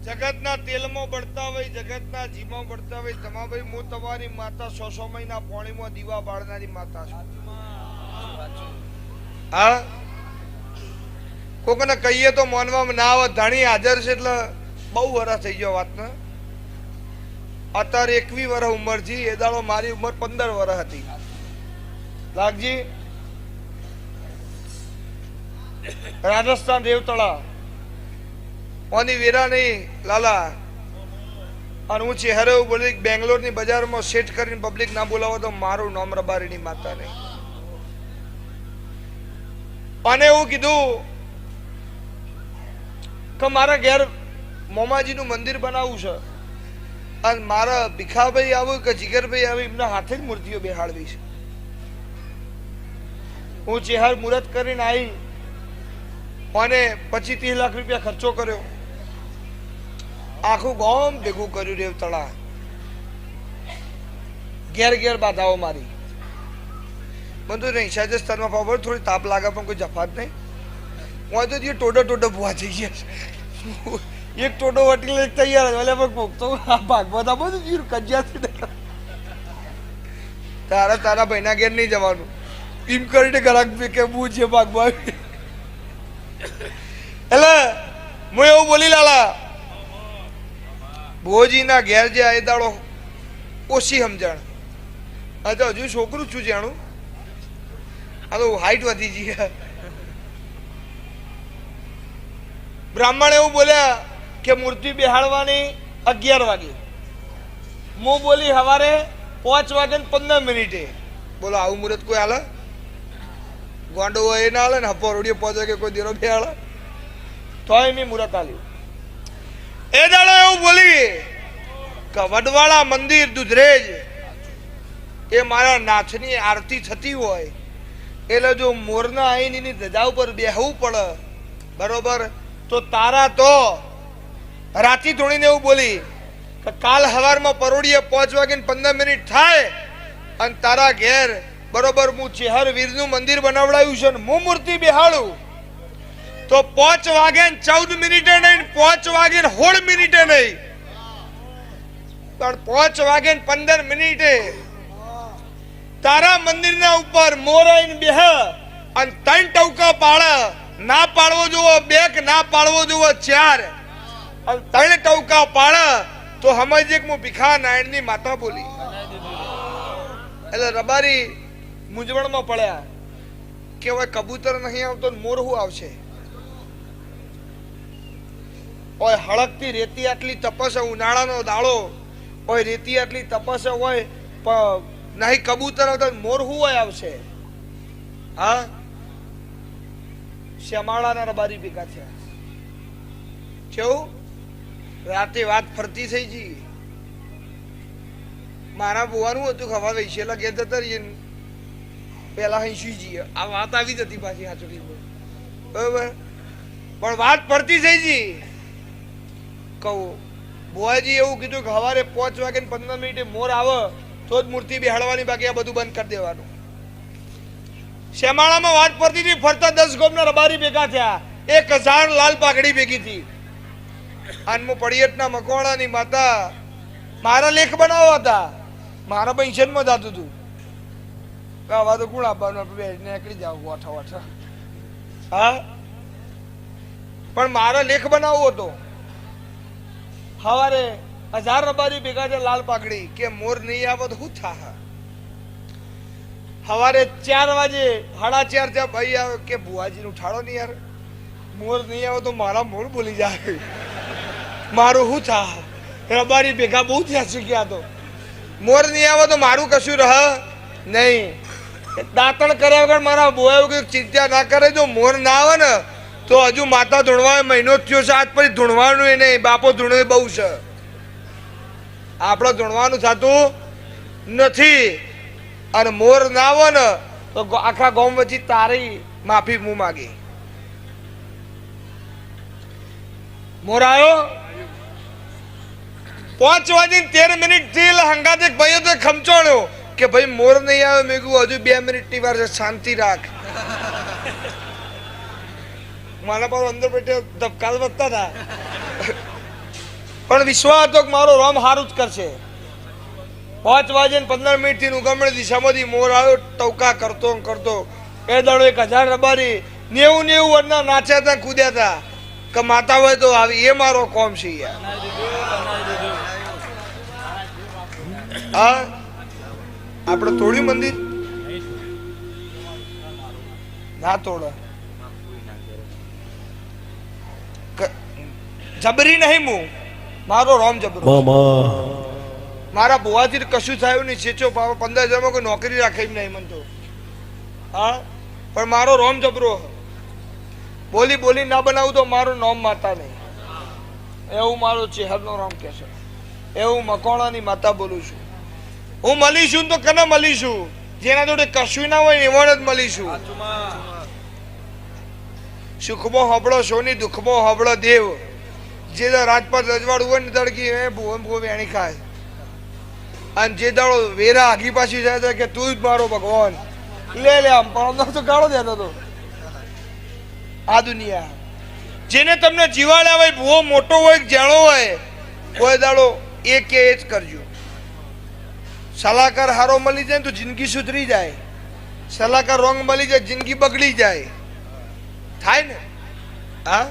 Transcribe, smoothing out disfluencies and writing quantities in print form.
જગતના તેલમાં બળતા હોય, જગતના જીમાં બળતા હોય, તમા ભાઈ હું તમારી માતા 100 મહિના પાણીમાં દીવા બાળનારી માતા છું. હા, કોકને કહીએ તો માનવામાં ના આવે. ધણી હાજર છે એટલે બહુ વર્ષ થઈ ગયો વાત ને. અત્યારે 21 વર્ષ ઉંમર છે. એ દાડો મારી ઉંમર 15 વર્ષ હતી. લાગજી રાજસ્થાન રેવતળા ઓની વેરા નહીં લાલા. અને હું ચહેરે એવું બોલી બેંગ્લોર ની બજારમાં સેટ કરીને પબ્લિક ના બોલાવો તો મારું નામ રબારીની માતા નહીં. અને એવું કીધું કે મારા ઘેર મોમાજી નું મંદિર બનાવવું છે અને મારા ભીખાભાઈ આવું કે જીગરભાઈ આવે એમના હાથે જ મૂર્તિઓ બેહાડવી છે. હું ચેહર મુહૂર્ત કરીને આવી અને 25-30 લાખ રૂપિયા ખર્ચો કર્યો. આખું ગામ ભેગું કર્યું રેવતળા. ઘેર ઘેર બાધાઓ મારી. બધું નહીં રાજસ્થાનમાં પાવર થોડી તાપ લાગે પણ કોઈ જફાત નહીં. હું તો જે ટોડો ભૂવા થઈ ગયા. એક ટોડો વટી લઈ તૈયાર એટલે ભોગતો ભાગવતા બધું જીરું કજિયા. તારા ભાઈના ઘેર નહીં જવાનું એમ કરીને ઘરાક કે બુ છે ભાગવા. એટલે હું એવું બોલી લાલા ભોજીના ઘેર જે આ દાડો ઓછી સમજણ. આ તો હજુ છોકરું છું જાણું. આ તો હાઈટ વધી ગઈ. બ્રાહ્મણ એવું બોલ્યા કે મૂર્તિ બેહાડવાની 11 વાગે. હું બોલી સવારે 5 વાગે 15 મિનિટે. બોલો આવું મુહૂર્ત કોઈ હાલે? ગોંડો એ ના હાલે ને હપોરડીએ 5 વાગે કોઈ દેરો બેહાડે તોય મેં મુહૂર્ત આલ્યું. એ દાડો એવું બોલી કે વડવાળા મંદિર દુધરેજ એ મારા નાથની આરતી થતી હોય એટલે જો મોરના આઈની ધજા ઉપર બેહવું પડે બરોબર તો તારા તો રાતી ધોણીને એવું બોલી કે કાલ સવારમાં પરોડીએ 5 વાગે 15 મિનિટ થાય અને તારા ઘેર બરોબર હું ચેહર વીરનું મંદિર બનાવડાવ્યું છે ને હું મૂર્તિ બેહાડું તો 5 વાગે 14 મિનિટે નહીં 5 વાગે 16 મિનિટે નહીં પણ 5 વાગે 15 મિનિટે તારા મંદિરના ઉપર મોર આઈને બેહ અને 3 ટવકા પાડે. ના પાડવો જોવો 2 કે ના પાડવો જોવો 4 અને 3 ટવકા પાડે તો સમજે કે હું ભીખા નારાયણની માતા બોલી. એટલે રબારી મૂંઝવણમાં પડ્યા કે હવે કબૂતર નહીં આવતો મોર શું આવશે? ઓય હળકતી રેતી આટલી તપસ ઉનાળાનો દાડો ઓય રેતી આટલી તપસ હોય પણ નહીં કબૂતર આવતા મોર શું હોય આવશે? હા, શ્યામાળાના રબારી ભેગા થયા. કેવું રાતે વાત ફરતી થઈ ગઈ. મારા બોવાનું હતું ખવા વૈશેલા ઘેર જતા રહીએ પેલા અહીં સુઈ જઈએ. આ વાત આવી જતી પાછી હાચુકી બરોબર પણ વાત ફરતી થઈ ગઈ. કહું ભુવાજી એવું કીધું કે સવારે 5 વાગે 15 મિનિટે મોર આવે તો જ મૂર્તિ બેહાડવાની, બાકી આ બધું બંધ કરી દેવાનું. શ્યામાળામાં વાત ફરતી હતી. ફરતા 10 ગામના રબારી ભેગા થયા. 1000 લાલ પાઘડી ભેગી હતી. અને હું પડિયતના મકવાણાની માતા મારા લેખ બનાવવા હતા. મારા પેન્શનમાં જતું હતું. આવા તો કોણ આપવાનું? નીકળી જાવ વાઠા વાઠા. હા, પણ મારા લેખ બનાવવો હતો. સવારે 1000 રબારી ભેગા છે લાલ પાઘડી કે મોર નહીં આવે તો શું થાય? સવારે 4 વાગે 4:30 ત્યાં ભાઈ આવે કે ભુવાજી ઉઠાડો નહીં યાર, મોર નહીં આવે તો મારા મોર બોલી જાય, મારું શું થાય? રબારી ભેગા બહુ થયા શીખ્યા. તો મોર નહીં આવે તો મારું કશું રહ નહીં. દાંતણ કર્યા વગર મારા બોયા ચિંતા ના કરે. જો મોર ના આવે ને તો હજુ માતા ધૂણવા મહિનો થયો છે. આજ પછી ધૂણવાનું એ નહીં. બાપો ધૂણવે બહુ છે. આપણે ધૂણવાનું થતું નથી. અને મોર ના આવે ને તો આખા ગામ વચ્ચે તારી માફી મું માગી. મોર આવ્યો 5 વાગે 13 મિનિટ થી હંગાતે ભાઈઓ તો ખમચોણ્યો કે ભાઈ મોર નહીં આવે. મેં કીધું હજુ 2 મિનિટ ની વાર છે, શાંતિ રાખ. મારા પાસે અંદર બેઠે ધબકાલ વધતા હતા. પણ વિશ્વાસ હતો કે મારો રોમ સારું જ કરશે. 5 વાગે ને 15 મિનિટથી ઉગમણી દિશામાંથી મોર આવ્યો, ટવકા કરતો ને કરતો. એ દાડો 1000 રબારી 90 વર્ષના નાચ્યા હતા, કૂદ્યા હતા કે માતા હોય તો આવી. એ મારો કોમ છે યાર. હા, આપણે તોડ્યું મંદિર ના તોડે, જબરી નહીં. હું મારો રોમ જબરો. મારા ભુવાથી કશું થયું નહીં. છેચો 15,000 કોઈ નોકરી રાખે નહીં મને તો. હા, પણ મારો રોમ જબરો. બોલી બોલી ના બનાવું તો મારું નોમ માતા નહીં. એવું મારો ચેહરનો રોમ કે છે. એવું મકોણાની માતા બોલું છું. હું મળીશું તો કને મળીશું? જેના જોડે કશું ના હોય એવાને જ મળીશું. સુખમાં હબળો સોની, દુઃખમાં હબળો દેવ. જે રાજપાટ રજવાડું હોય ને તડકી એ ભૂવો વેણી ખાય. અને જે દાડો વેરા આગી પાછી જાય કે તું જ મારો ભગવાન, લે લે આમ પણ તો ગાળો દેતો હતો. આ દુનિયા જેને તમને જીવાડ્યા હોય, ભૂવો મોટો હોય કે જેણો હોય, કોઈ દાડો એ કે એ જ કરજો. સલાહકાર હારો મળી જાય તો જિંદગી સુધરી જાય. સલાહકાર રોંગ મળી જાય જિંદગી બગડી જાય. થાય ને? હા.